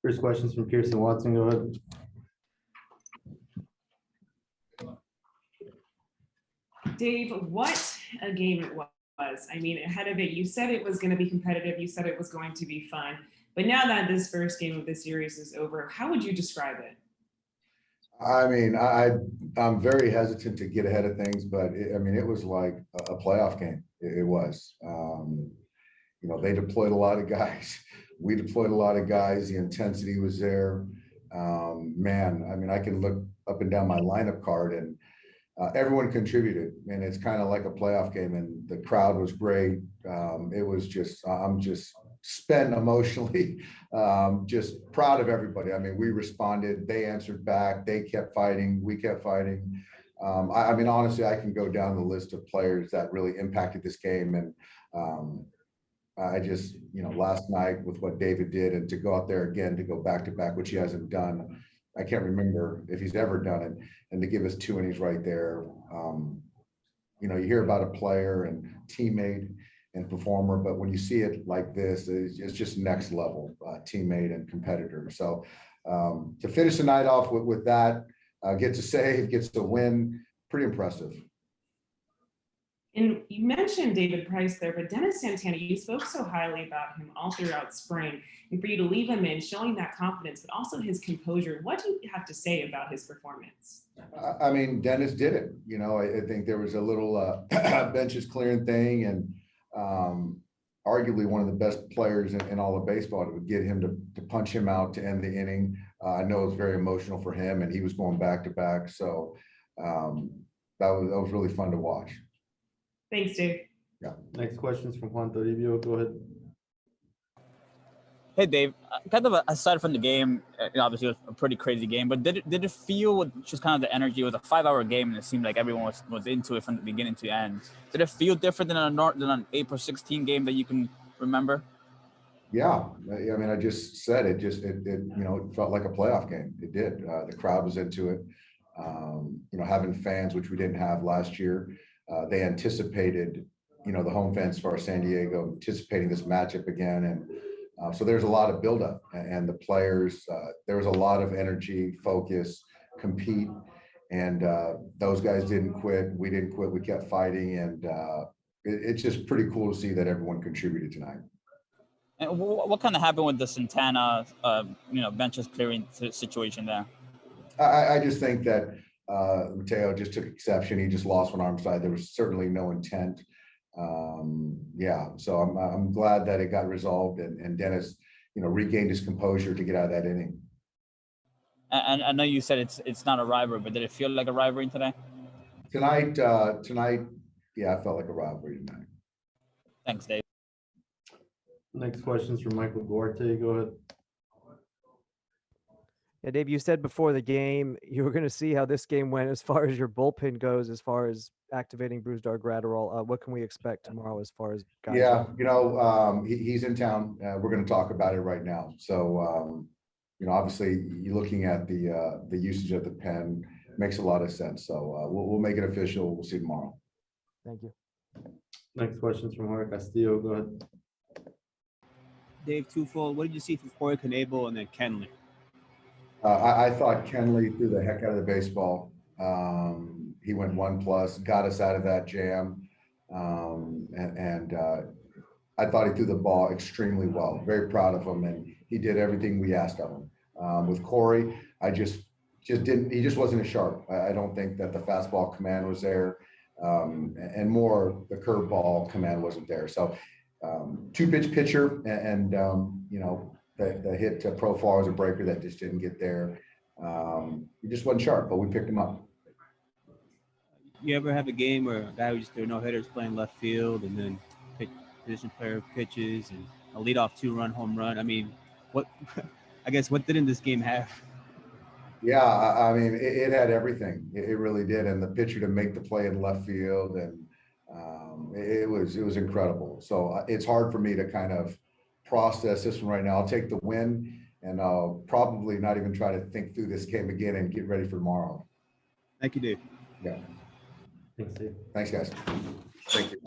First question's from Kirsten Watson. Go ahead. Dave, what a game it was. I mean, ahead of it, you said it was going to be competitive. You said it was going to be fun. But now that this first game of the series is over, how would you describe it? I mean, I'm very hesitant to get ahead of things, but it was like a playoff game. It was. They deployed a lot of guys. We deployed a lot of guys. The intensity was there. I can look up and down my lineup card, and everyone contributed. And it's kind of like a playoff game. And the crowd was great. It was just, I'm just spent emotionally, just proud of everybody. I mean, we responded, they answered back, they kept fighting, we kept fighting. Honestly, I can go down the list of players that really impacted this game. And I just, last night with what David did, and to go out there again, to go back to back, which he hasn't done, I can't remember if he's ever done it, and to give us 2 innings right there. You hear about a player and teammate and performer, but when you see it like this, it's just next level teammate and competitor. So to finish the night off with that, gets a save, gets a win, pretty impressive. And you mentioned David Price there, but Dennis Santana, you spoke so highly about him all throughout spring, and for you to leave him in, showing that confidence, but also his composure. What do you have to say about his performance? Dennis did it. I think there was a little benches clearing thing, and arguably one of the best players in all of baseball. It would get him to punch him out to end the inning. I know it was very emotional for him, and he was going back to back. So that was really fun to watch. Thanks, Dave. Yeah. Next question's from Juan Toribio. Go ahead. Hey, Dave. Kind of aside from the game, obviously it was a pretty crazy game, but did it feel with just kind of the energy? It was a 5-hour game, and it seemed like everyone was into it from the beginning to the end. Did it feel different than an April 16 game that you can remember? Yeah, I just said it. It felt like a playoff game. It did. The crowd was into it. Having fans, which we didn't have last year. They anticipated, the home fans for San Diego, anticipating this matchup again. And so there's a lot of buildup, and the players, there was a lot of energy, focus, compete. And those guys didn't quit. We didn't quit. We kept fighting. And it's just pretty cool to see that everyone contributed tonight. And what kind of happened with the Santana, benches clearing situation there? I just think that Mateo just took exception. He just lost one arm side. There was certainly no intent. So I'm glad that it got resolved, and Dennis, regained his composure to get out of that inning. And I know you said it's not a rivalry, but did it feel like a rivalry today? Tonight, yeah, I felt like a rivalry tonight. Thanks, Dave. Next question's from Michael Duarte. Go ahead. Yeah, Dave, you said before the game you were going to see how this game went as far as your bullpen goes, as far as activating Brusdar Graterol. What can we expect tomorrow as far as guys? Yeah, he's in town. We're going to talk about it right now. So, obviously, you're looking at the usage of the pen makes a lot of sense. So we'll make it official. We'll see you tomorrow. Thank you. Next question's from Jorge Castillo. Go ahead. Dave, twofold. What did you see from Jorge Castillo and then Kenley? I thought Kenley threw the heck out of the baseball. He went 1+, got us out of that jam. And I thought he threw the ball extremely well. Very proud of him, and he did everything we asked of him. With Corey, he just wasn't as sharp. I don't think that the fastball command was there, and more the curveball command wasn't there. So 2-pitch pitcher, and the hit to Profar was a breaker that just didn't get there. He just wasn't sharp, but we picked him up. You ever have a game where a guy who just threw no hitters playing left field, and then position player pitches and a leadoff 2-run home run? What didn't this game have? Yeah, it had everything. It really did, and the pitcher to make the play in left field, and it was incredible. So it's hard for me to kind of process this one right now. I'll take the win, and I'll probably not even try to think through this game again and get ready for tomorrow. Thank you, Dave. Yeah. Thanks, Dave. Thanks, guys. Thank you.